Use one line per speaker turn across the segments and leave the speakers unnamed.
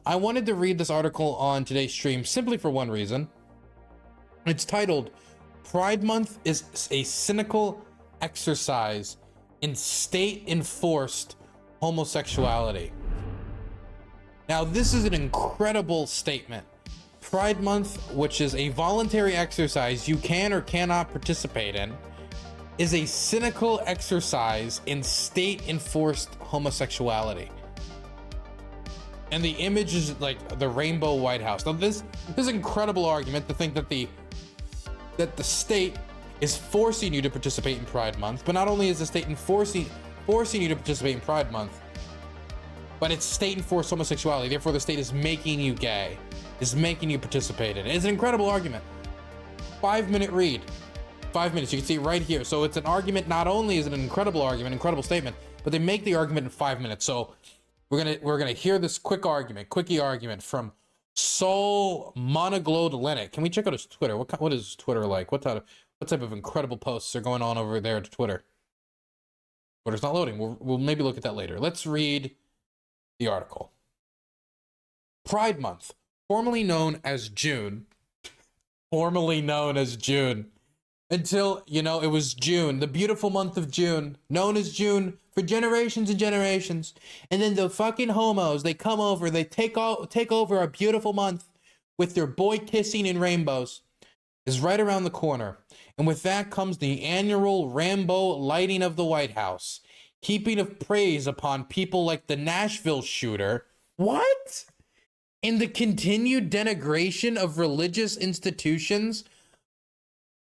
I wanted to read this article on today's stream simply for one reason. It's titled, Pride Month is a cynical exercise in state-enforced homosexuality. Now, this is an incredible statement. Pride Month, which is a voluntary exercise you can or cannot participate in, is a cynical exercise in state-enforced homosexuality. And the image is like the rainbow White House. Now, this is an incredible argument to think that the state is forcing you to participate in Pride Month, but not only is the state forcing you to participate in Pride Month, but it's state-enforced homosexuality. Therefore, the state is making you gay, is making you participate in it. It's an incredible argument. 5-minute read. 5 minutes. You can see it right here. So it's an argument. Not only is it an incredible argument, incredible statement, but they make the argument in 5 minutes. So we're gonna hear this quickie argument from Soul Monoglode. Can we check out his Twitter? What is Twitter like? What type of incredible posts are going on over there to Twitter? Twitter's not loading. We'll maybe look at that later. Let's read the article. Pride Month, formerly known as June, until, it was June, the beautiful month of June, known as June for generations and generations. And then the fucking homos, they come over, they take over a beautiful month with their boy kissing and rainbows, is right around the corner. And with that comes the annual rainbow lighting of the White House, heaping of praise upon people like the Nashville shooter. What? And the continued denigration of religious institutions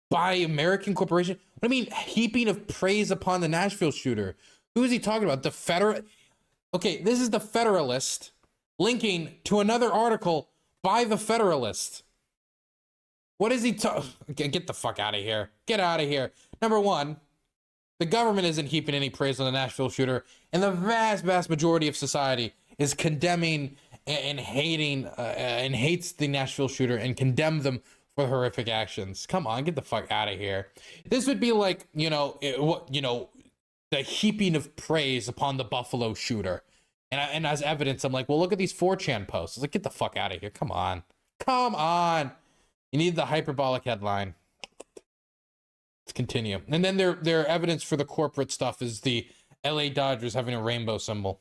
by American corporation. What I mean, heaping of praise upon the Nashville shooter. Who is he talking about? Okay, this is the Federalist linking to another article by the Federalist. What is he get the fuck out of here. Get out of here. Number one, the government isn't heaping any praise on the Nashville shooter, and the vast majority of society is condemning and hating and hates the Nashville shooter and condemn them for horrific actions. Come on, get the fuck out of here. This would be like, the heaping of praise upon the Buffalo shooter. And as evidence, I'm like, well, look at these 4chan posts. It's like, get the fuck out of here. Come on. You need the hyperbolic headline. Let's continue. And then their evidence for the corporate stuff is the LA Dodgers having a rainbow symbol.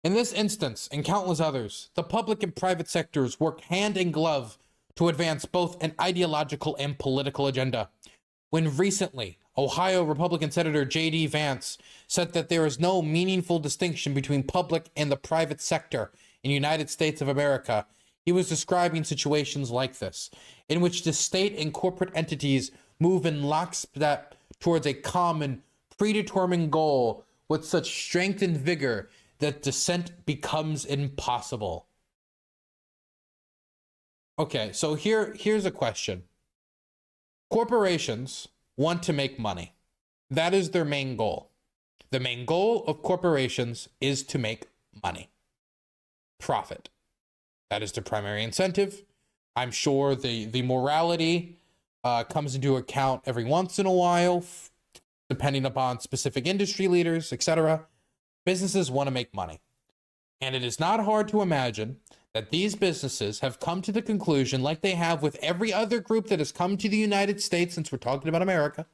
In this instance, and countless others, the public and private sectors work hand in glove to advance both an ideological and political agenda. When recently, Ohio Republican Senator J.D. Vance said that there is no meaningful distinction between public and the private sector in the United States of America, he was describing situations like this, in which the state and corporate entities move in lockstep towards a common, predetermined goal with such strength and vigor that dissent becomes impossible. Okay, so here's a question. Corporations want to make money. That is their main goal. The main goal of corporations is to make money. Profit. That is their primary incentive. I'm sure the morality comes into account every once in a while, depending upon specific industry leaders, etc. Businesses want to make money. And it is not hard to imagine that these businesses have come to the conclusion, like they have with every other group that has come to the United States, since we're talking about America,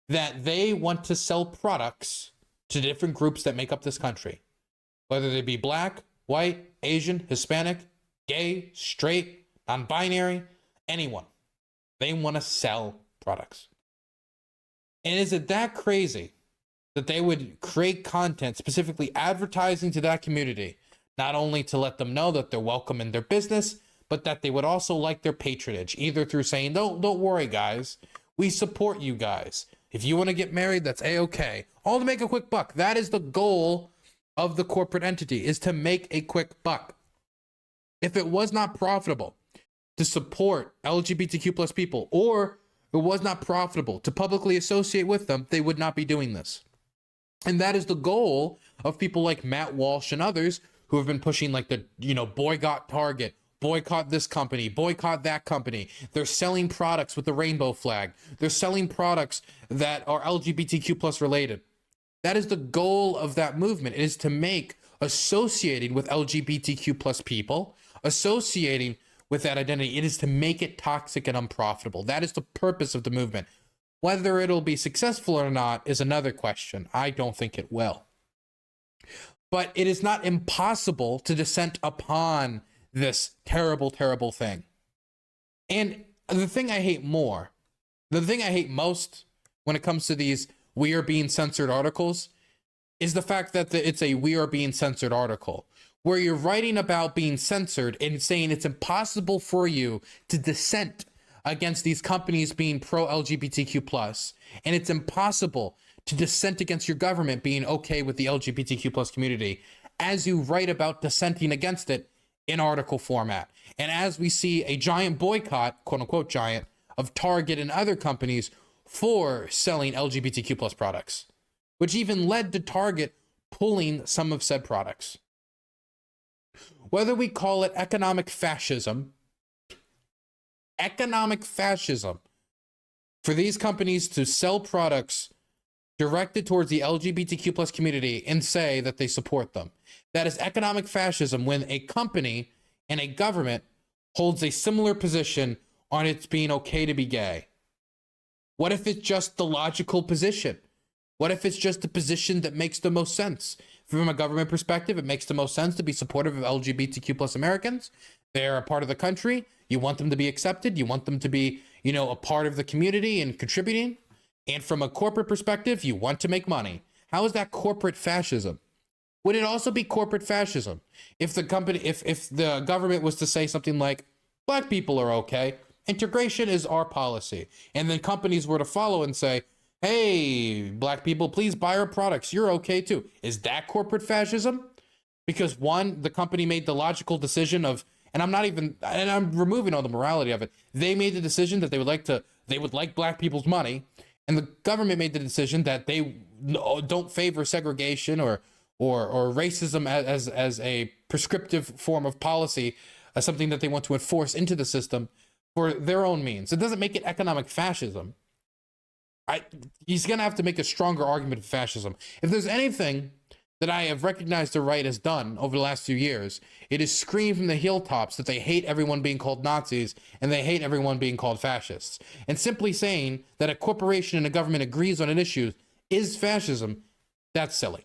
that they want to sell products to different groups that make up this country, whether they be black, white, Asian, Hispanic, gay, straight, non-binary, anyone. They want to sell products. And is it that crazy that they would create content, specifically advertising to that community, not only to let them know that they're welcome in their business, but that they would also like their patronage, either through saying, don't worry, guys, we support you guys. If you want to get married, that's A-okay. All to make a quick buck. That is the goal of the corporate entity, is to make a quick buck. If it was not profitable to support LGBTQ plus people, or it was not profitable to publicly associate with them, they would not be doing this. And that is the goal of people like Matt Walsh and others who have been pushing like the, boycott Target, boycott this company, boycott that company. They're selling products with the rainbow flag. They're selling products that are LGBTQ plus related. That is the goal of that movement, is to make associating with LGBTQ plus people, associating with that identity. It is to make it toxic and unprofitable. That is the purpose of the movement. Whether it'll be successful or not is another question. I don't think it will. But it is not impossible to dissent upon this terrible, terrible thing. And the thing I hate most when it comes to these "we are being censored" articles is the fact that it's a "we are being censored" article, where you're writing about being censored and saying it's impossible for you to dissent against these companies being pro-LGBTQ+, and it's impossible to dissent against your government being okay with the LGBTQ+ community, as you write about dissenting against it in article format. And as we see a giant boycott, quote unquote giant, of Target and other companies for selling LGBTQ+ products, which even led to Target pulling some of said products. Whether we call it economic fascism for these companies to sell products directed towards the LGBTQ+ community and say that they support them. That is economic fascism when a company and a government holds a similar position on it's being okay to be gay. What if it's just the logical position? What if it's just the position that makes the most sense? From a government perspective, it makes the most sense to be supportive of LGBTQ+ Americans. They're a part of the country. You want them to be accepted. You want them to be, a part of the community and contributing. And from a corporate perspective, you want to make money. How is that corporate fascism? Would it also be corporate fascism if the government was to say something like, black people are okay, integration is our policy, and then companies were to follow and say, hey, black people, please buy our products, you're okay too? Is that corporate fascism? Because one, the company made the logical decision of, and I'm removing all the morality of it, they made the decision that they would like black people's money, and the government made the decision that they don't favor segregation or racism as a prescriptive form of policy, as something that they want to enforce into the system for their own means. It doesn't make it economic fascism. He's going to have to make a stronger argument of fascism. If there's anything that I have recognized the right has done over the last few years, it is scream from the hilltops that they hate everyone being called Nazis and they hate everyone being called fascists. And simply saying that a corporation and a government agrees on an issue is fascism, that's silly.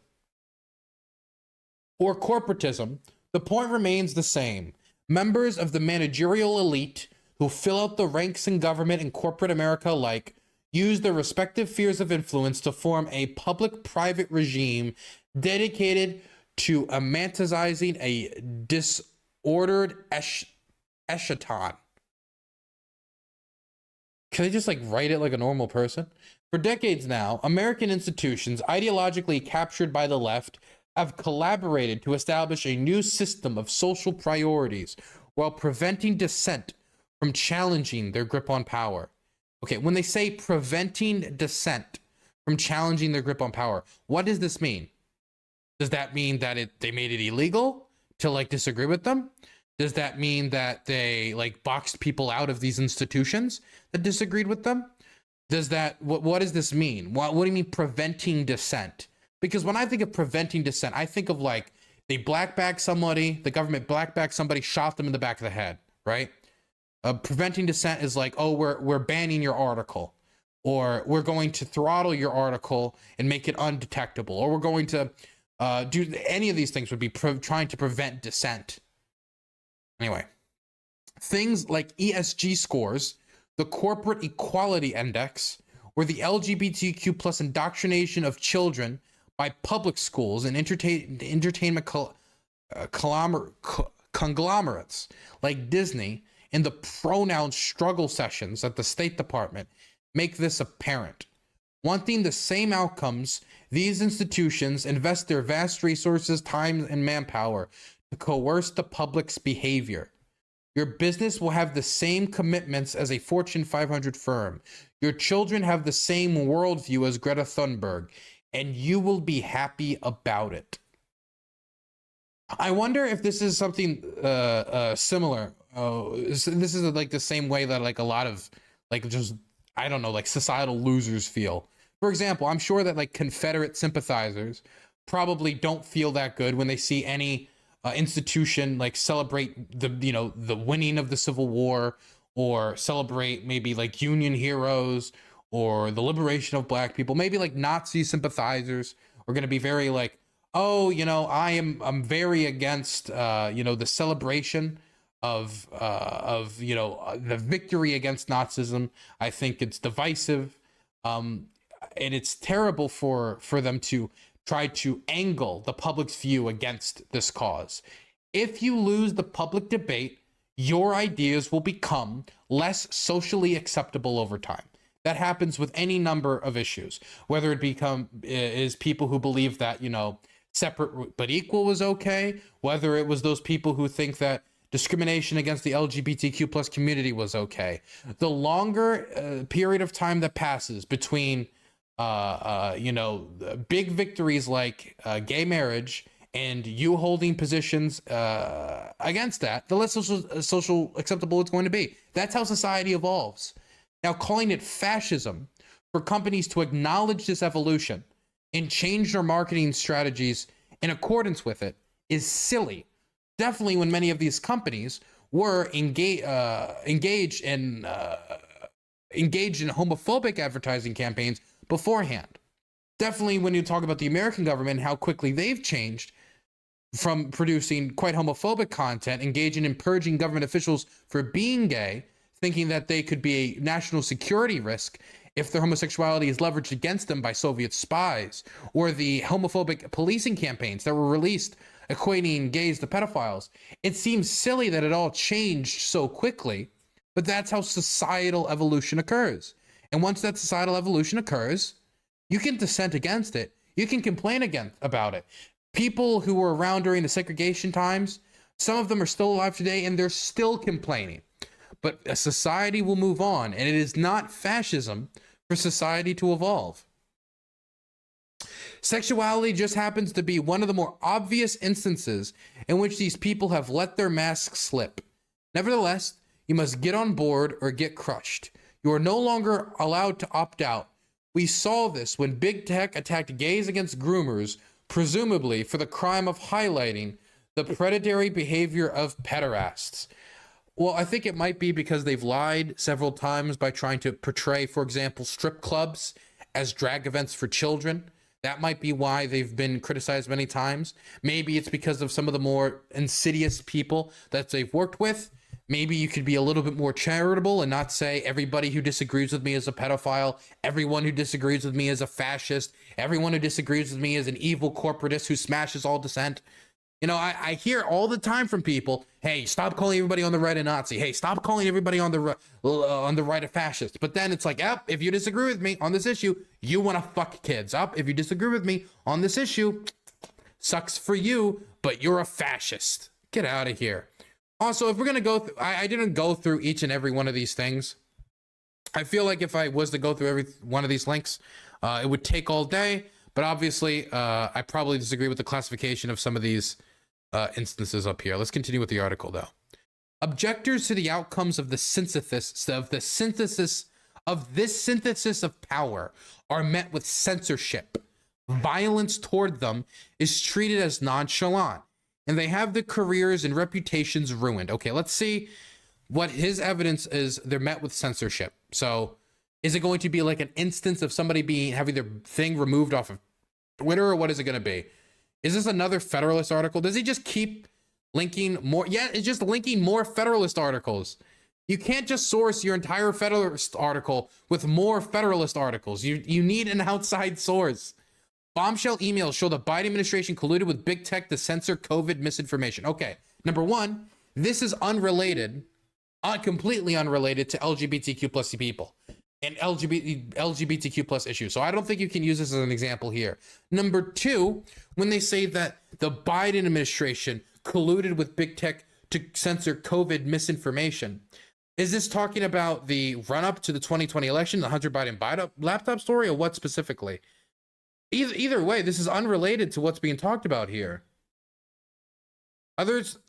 Or corporatism, the point remains the same. Members of the managerial elite who fill out the ranks in government and corporate America alike use their respective spheres of influence to form a public-private regime dedicated to amantizing a disordered eschaton. Can I just write it like a normal person? For decades now, American institutions ideologically captured by the left have collaborated to establish a new system of social priorities while preventing dissent from challenging their grip on power. Okay, when they say preventing dissent from challenging their grip on power, what does this mean? Does that mean that they made it illegal to disagree with them? Does that mean that they boxed people out of these institutions that disagreed with them? What does this mean? What do you mean preventing dissent? Because when I think of preventing dissent, I think of they black bag somebody, the government black bag somebody, shot them in the back of the head, right? Preventing dissent is we're banning your article, or we're going to throttle your article and make it undetectable, or we're going to do any of these things would be trying to prevent dissent. Anyway, things like ESG scores, the Corporate Equality Index, or the LGBTQ plus indoctrination of children by public schools and entertainment conglomerates like Disney, and the pronoun struggle sessions at the State Department make this apparent. Wanting the same outcomes, these institutions invest their vast resources, time, and manpower to coerce the public's behavior. Your business will have the same commitments as a Fortune 500 firm. Your children have the same worldview as Greta Thunberg, and you will be happy about it. I wonder if this is something similar. This is the same way that a lot of societal losers feel. For example, I'm sure that Confederate sympathizers probably don't feel that good when they see any institution like celebrate the winning of the Civil War, or celebrate maybe like Union heroes or the liberation of black people. Maybe like Nazi sympathizers are going to be very like, oh, I'm very against the celebration of the victory against Nazism. I think it's divisive, and it's terrible for them to try to angle the public's view against this cause. If you lose the public debate, your ideas will become less socially acceptable over time. That happens with any number of issues, whether it is people who believe that, separate but equal was okay, whether it was those people who think that discrimination against the LGBTQ plus community was okay. The longer period of time that passes between big victories like gay marriage and you holding positions against that, the less social acceptable it's going to be. That's how society evolves. Now, calling it fascism for companies to acknowledge this evolution and change their marketing strategies in accordance with it is silly. Definitely when many of these companies were engaged in homophobic advertising campaigns beforehand. Definitely when you talk about the American government and how quickly they've changed from producing quite homophobic content, engaging in purging government officials for being gay, thinking that they could be a national security risk if their homosexuality is leveraged against them by Soviet spies, or the homophobic policing campaigns that were released equating gays to pedophiles. It seems silly that it all changed so quickly, but that's how societal evolution occurs. And once that societal evolution occurs, you can dissent against it. You can complain about it. People who were around during the segregation times, some of them are still alive today and they're still complaining. But a society will move on, and it is not fascism for society to evolve. Sexuality just happens to be one of the more obvious instances in which these people have let their masks slip. Nevertheless, you must get on board or get crushed. You are no longer allowed to opt out. We saw this when big tech attacked gays against groomers, presumably for the crime of highlighting the predatory behavior of pederasts. Well, I think it might be because they've lied several times by trying to portray, for example, strip clubs as drag events for children. That might be why they've been criticized many times. Maybe it's because of some of the more insidious people that they've worked with. Maybe you could be a little bit more charitable and not say everybody who disagrees with me is a pedophile, everyone who disagrees with me is a fascist, everyone who disagrees with me is an evil corporatist who smashes all dissent. I hear all the time from people, hey, stop calling everybody on the right a Nazi. Hey, stop calling everybody on the right a fascist. But then it's like, if you disagree with me on this issue, you want to fuck kids. If you disagree with me on this issue, sucks for you, but you're a fascist. Get out of here. Also, if we're going to go through, I didn't go through each and every one of these things. I feel like if I was to go through every one of these links, it would take all day. But obviously, I probably disagree with the classification of some of these instances up here. Let's continue with the article, though. Objectors to the outcomes of the synthesis of power are met with censorship. Violence toward them is treated as nonchalant, and they have their careers and reputations ruined. Okay, let's see what his evidence is. They're met with censorship. So is it going to be like an instance of somebody having their thing removed off of Twitter, or what is it going to be? Is this another Federalist article? Does he just keep linking more? Yeah, it's just linking more Federalist articles. You can't just source your entire Federalist article with more Federalist articles. You need an outside source. Bombshell emails show the Biden administration colluded with big tech to censor COVID misinformation. Okay, number one, this is unrelated, completely unrelated to LGBTQ plus people and LGBTQ plus issues. So I don't think you can use this as an example here. Number two, when they say that the Biden administration colluded with big tech to censor COVID misinformation, is this talking about the run-up to the 2020 election, the Hunter Biden laptop story, or what specifically? Either way, this is unrelated to what's being talked about here. Others,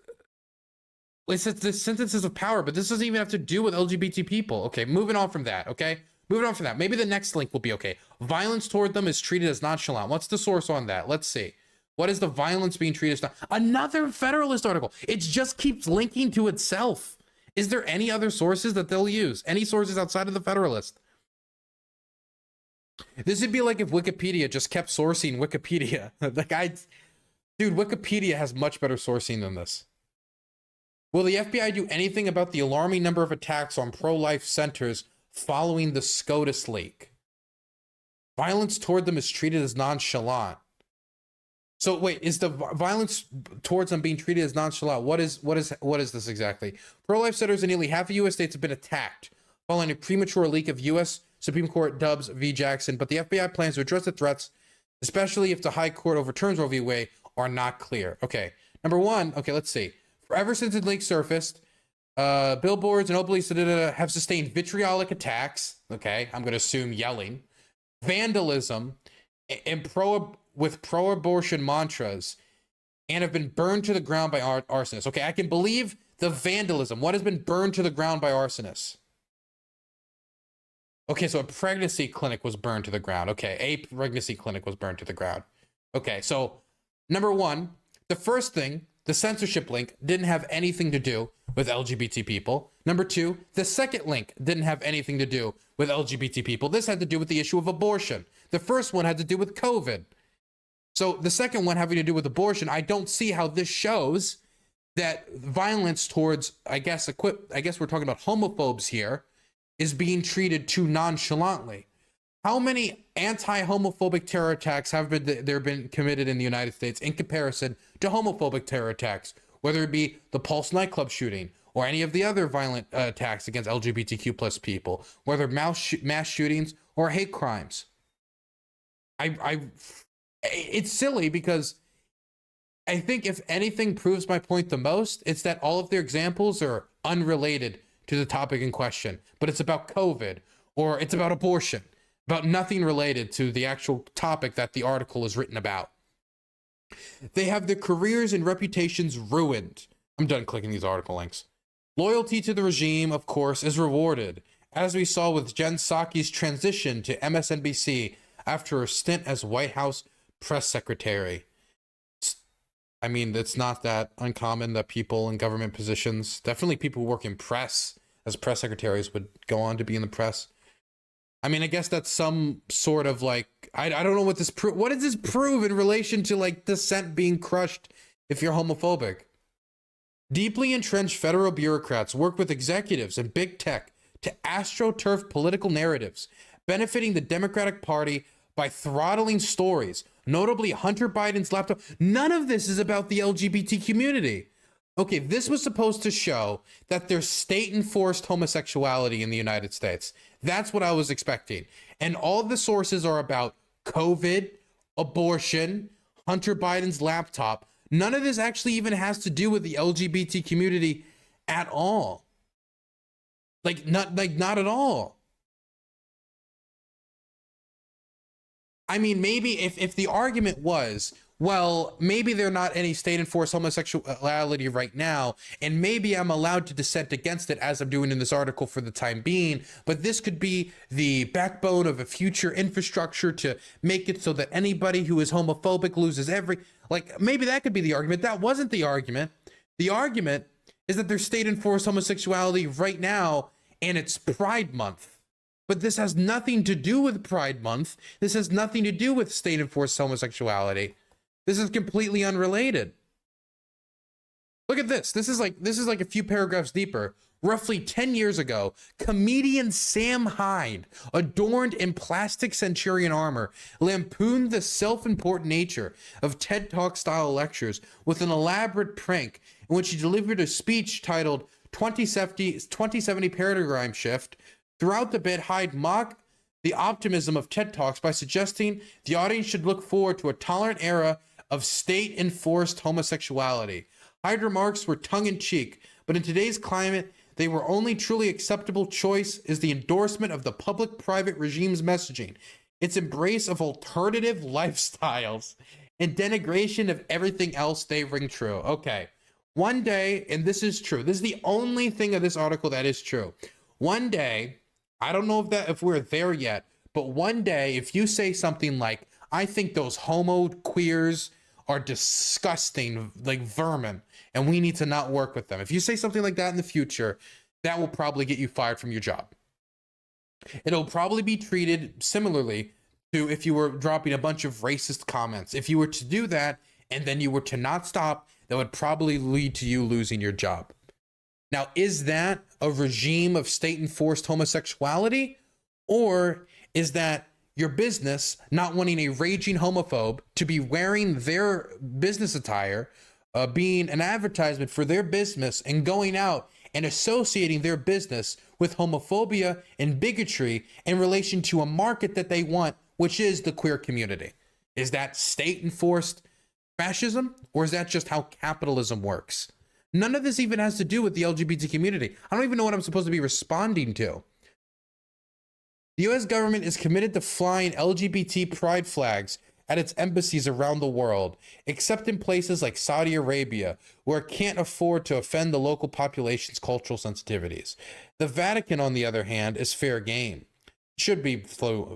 it's the sentences of power, but this doesn't even have to do with LGBT people. Okay, moving on from that, okay? Moving on from that. Maybe the next link will be okay. Violence toward them is treated as nonchalant. What's the source on that? Let's see. What is the violence being treated as? Another Federalist article. It just keeps linking to itself. Is there any other sources that they'll use? Any sources outside of the Federalist? This would be like if Wikipedia just kept sourcing Wikipedia. Dude, Wikipedia has much better sourcing than this. Will the FBI do anything about the alarming number of attacks on pro-life centers following the SCOTUS leak? Violence toward them is treated as nonchalant. So wait, is the violence towards them being treated as nonchalant? What is this exactly? Pro-life centers in nearly half of U.S. states have been attacked following a premature leak of U.S. Supreme Court Dobbs v. Jackson, but the FBI plans to address the threats, especially if the High Court overturns Roe v. Wade, are not clear. Okay, number one, okay, let's see. Ever since the leak surfaced, billboards and openly have sustained vitriolic attacks. Okay, I'm going to assume yelling, vandalism, and pro-abortion mantras, and have been burned to the ground by arsonists. Okay, I can believe the vandalism. What has been burned to the ground by arsonists? Okay, so a pregnancy clinic was burned to the ground. Okay, a pregnancy clinic was burned to the ground. Okay, so number one, the first thing, the censorship link didn't have anything to do with LGBT people. Number two, the second link didn't have anything to do with LGBT people. This had to do with the issue of abortion. The first one had to do with COVID. So the second one having to do with abortion, I don't see how this shows that violence towards, I guess we're talking about homophobes here, is being treated too nonchalantly. How many anti-homophobic terror attacks have been committed in the United States in comparison to homophobic terror attacks, whether it be the Pulse nightclub shooting or any of the other violent attacks against LGBTQ plus people, whether mass shootings or hate crimes? It's silly because I think if anything proves my point the most, it's that all of their examples are unrelated to the topic in question, but it's about COVID or it's about abortion, about nothing related to the actual topic that the article is written about. They have their careers and reputations ruined. I'm done clicking these article links. Loyalty to the regime, of course, is rewarded, as we saw with Jen Psaki's transition to MSNBC after a stint as White House press secretary. I mean, it's not that uncommon that people in government positions, definitely people who work in press as press secretaries, would go on to be in the press. I mean, I guess that's some sort of like, I don't know what this what does this prove in relation to like dissent being crushed if you're homophobic? Deeply entrenched federal bureaucrats work with executives and big tech to astroturf political narratives, benefiting the Democratic Party by throttling stories, notably Hunter Biden's laptop. None of this is about the LGBT community. Okay, this was supposed to show that there's state-enforced homosexuality in the United States. That's what I was expecting. And all the sources are about COVID, abortion, Hunter Biden's laptop. None of this actually even has to do with the LGBT community at all. Not at all. I mean, maybe if the argument was, well, maybe they're not any state-enforced homosexuality right now, and maybe I'm allowed to dissent against it as I'm doing in this article for the time being, but this could be the backbone of a future infrastructure to make it so that anybody who is homophobic loses maybe that could be the argument. That wasn't the argument. The argument is that there's state-enforced homosexuality right now, and it's Pride Month. But this has nothing to do with Pride Month. This has nothing to do with state-enforced homosexuality. This is completely unrelated. Look at this. This is like a few paragraphs deeper. Roughly 10 years ago, comedian Sam Hyde, adorned in plastic centurion armor, lampooned the self-important nature of TED Talk-style lectures with an elaborate prank in which he delivered a speech titled 2070 Paradigm Shift. Throughout the bit, Hyde mocked the optimism of TED Talks by suggesting the audience should look forward to a tolerant era of state-enforced homosexuality. Hyde's remarks were tongue-in-cheek, but in today's climate, they were only truly acceptable choice is the endorsement of the public-private regime's messaging, its embrace of alternative lifestyles, and denigration of everything else they ring true. Okay, one day, and this is true, this is the only thing of this article that is true. One day, I don't know if we're there yet, but one day, if you say something like, I think those homo queers are disgusting, like vermin, and we need to not work with them. If you say something like that in the future, that will probably get you fired from your job. It'll probably be treated similarly to if you were dropping a bunch of racist comments. If you were to do that and then you were to not stop, that would probably lead to you losing your job. Now, is that a regime of state-enforced homosexuality? Or is that your business not wanting a raging homophobe to be wearing their business attire, being an advertisement for their business, and going out and associating their business with homophobia and bigotry in relation to a market that they want, which is the queer community? Is that state-enforced fascism, or is that just how capitalism works? None of this even has to do with the LGBT community. I don't even know what I'm supposed to be responding to. The US government is committed to flying LGBT pride flags at its embassies around the world, except in places like Saudi Arabia, where it can't afford to offend the local population's cultural sensitivities. The Vatican, on the other hand, is fair game. Should be,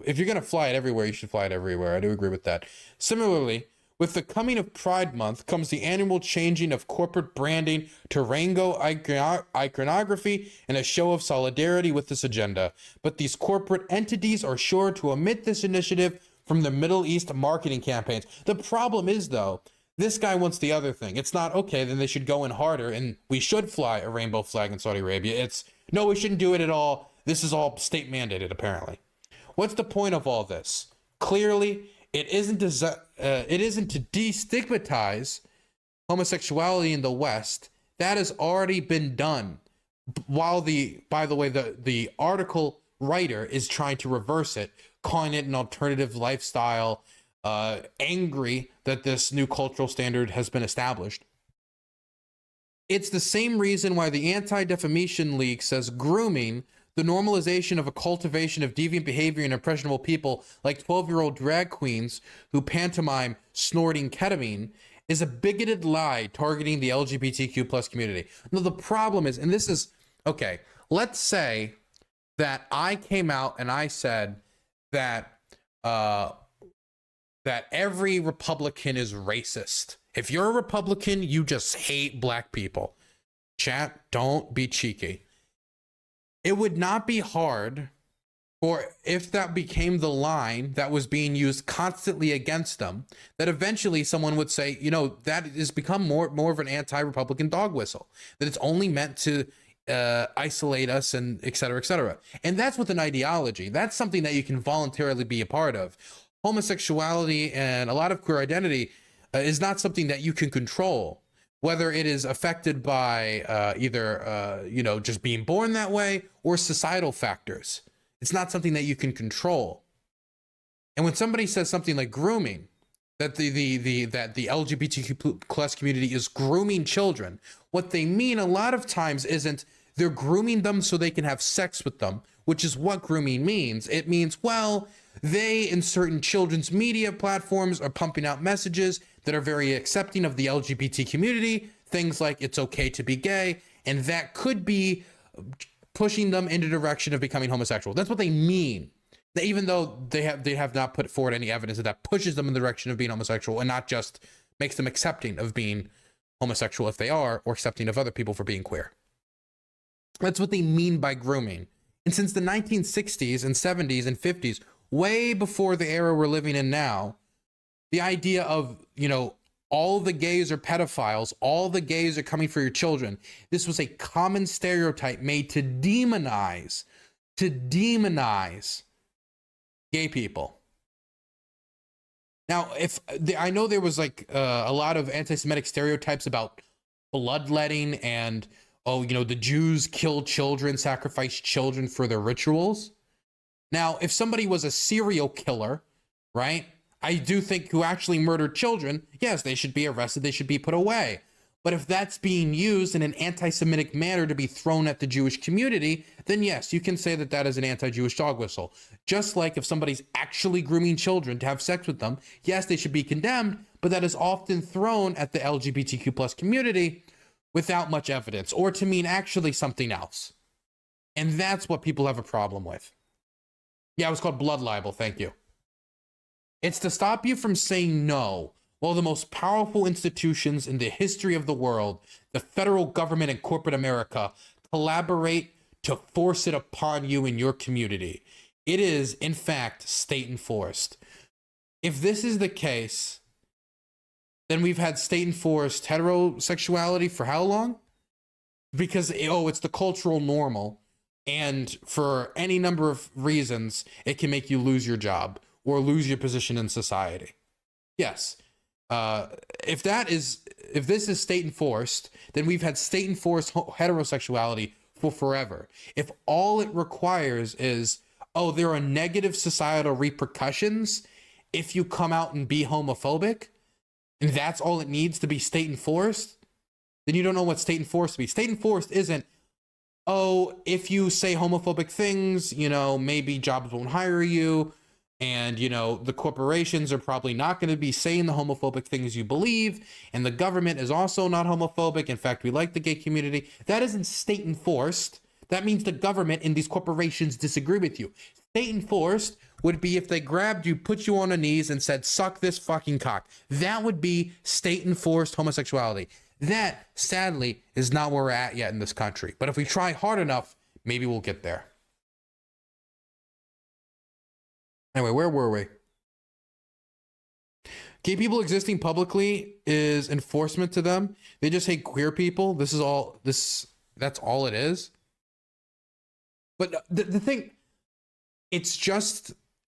if you're going to fly it everywhere, you should fly it everywhere. I do agree with that. Similarly, with the coming of Pride Month comes the annual changing of corporate branding to rainbow iconography and a show of solidarity with this agenda. But these corporate entities are sure to omit this initiative from the Middle East marketing campaigns. The problem is, though, this guy wants the other thing. It's not, okay, then they should go in harder and we should fly a rainbow flag in Saudi Arabia. It's, no, we shouldn't do it at all. This is all state mandated, apparently. What's the point of all this? Clearly, it isn't to destigmatize homosexuality in the West. That has already been done. While by the way, the article writer is trying to reverse it, calling it an alternative lifestyle, angry that this new cultural standard has been established. It's the same reason why the Anti-Defamation League says grooming, the normalization of a cultivation of deviant behavior in impressionable people like 12-year-old drag queens who pantomime snorting ketamine, is a bigoted lie targeting the LGBTQ plus community. No, the problem is, and this is, okay, let's say that I came out and I said that that every Republican is racist. If you're a Republican, you just hate black people. Chat, don't be cheeky. It would not be hard for, if that became the line that was being used constantly against them, that eventually someone would say, you know, that has become more of an anti-Republican dog whistle, that it's only meant to isolate us and et cetera, et cetera. And that's with an ideology. That's something that you can voluntarily be a part of. Homosexuality and a lot of queer identity is not something that you can control. Whether it is affected by either, you know, just being born that way or societal factors. It's not something that you can control. And when somebody says something like grooming, that that the LGBTQ plus community is grooming children, what they mean a lot of times isn't they're grooming them so they can have sex with them, which is what grooming means. It means, well, they in certain children's media platforms are pumping out messages that are very accepting of the LGBT community, things like it's okay to be gay, and that could be pushing them in the direction of becoming homosexual. That's what they mean. Even though they have not put forward any evidence that pushes them in the direction of being homosexual and not just makes them accepting of being homosexual if they are, or accepting of other people for being queer. That's what they mean by grooming. And since the 1960s and 70s and 50s, way before the era we're living in now, the idea of, you know, all the gays are pedophiles, all the gays are coming for your children. This was a common stereotype made to demonize gay people. Now, I know there was like a lot of anti-Semitic stereotypes about bloodletting and, oh, you know, the Jews kill children, sacrifice children for their rituals. Now, if somebody was a serial killer, right, I do think who actually murdered children, yes, they should be arrested, they should be put away. But if that's being used in an anti-Semitic manner to be thrown at the Jewish community, then yes, you can say that that is an anti-Jewish dog whistle. Just like if somebody's actually grooming children to have sex with them, yes, they should be condemned, but that is often thrown at the LGBTQ plus community without much evidence, or to mean actually something else. And that's what people have a problem with. Yeah, it was called blood libel, thank you. It's to stop you from saying no While the most powerful institutions in the history of the world, the federal government and corporate America, collaborate to force it upon you in your community, it is, in fact, state enforced. If this is the case, then we've had state enforced heterosexuality for how long? Because, oh, it's the cultural normal. And for any number of reasons, it can make you lose your job or lose your position in society. Yes. If this is state enforced, then we've had state enforced heterosexuality for forever. If all it requires is, oh, there are negative societal repercussions if you come out and be homophobic, and that's all it needs to be state enforced, then you don't know what state enforced to be. State enforced isn't, oh, if you say homophobic things, you know, maybe jobs won't hire you. And, you know, the corporations are probably not going to be saying the homophobic things you believe. And the government is also not homophobic. In fact, we like the gay community. That isn't state enforced. That means the government and these corporations disagree with you. State enforced would be if they grabbed you, put you on the knees and said, suck this fucking cock. That would be state enforced homosexuality. That, sadly, is not where we're at yet in this country. But if we try hard enough, maybe we'll get there. Anyway, where were we? Gay people existing publicly is enforcement to them. They just hate queer people. That's all it is. But the thing, it's just,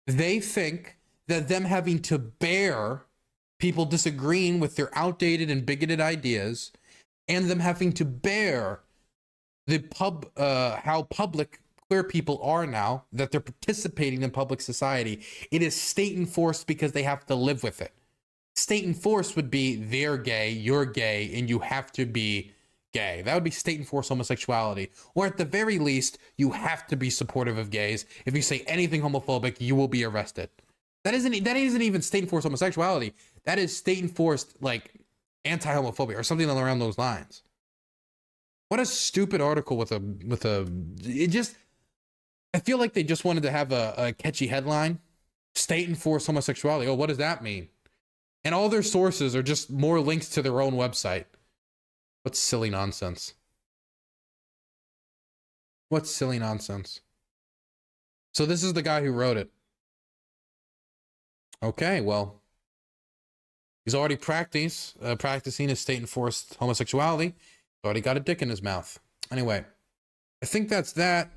they think that them having to bear people disagreeing with their outdated and bigoted ideas, and them having to bear the how public queer people are now, that they're participating in public society, it is state enforced because they have to live with it. State enforced would be they're gay, you're gay, and you have to be gay. That would be state enforced homosexuality. Or at the very least, you have to be supportive of gays. If you say anything homophobic, you will be arrested. That isn't even state enforced homosexuality. That is state enforced, like, anti-homophobia or something around those lines. What a stupid article I feel like they just wanted to have a catchy headline. State enforced homosexuality. Oh, what does that mean? And all their sources are just more links to their own website. What silly nonsense. What silly nonsense. So this is the guy who wrote it. Okay, well, he's already practicing his state enforced homosexuality. He's already got a dick in his mouth. Anyway, I think that's that.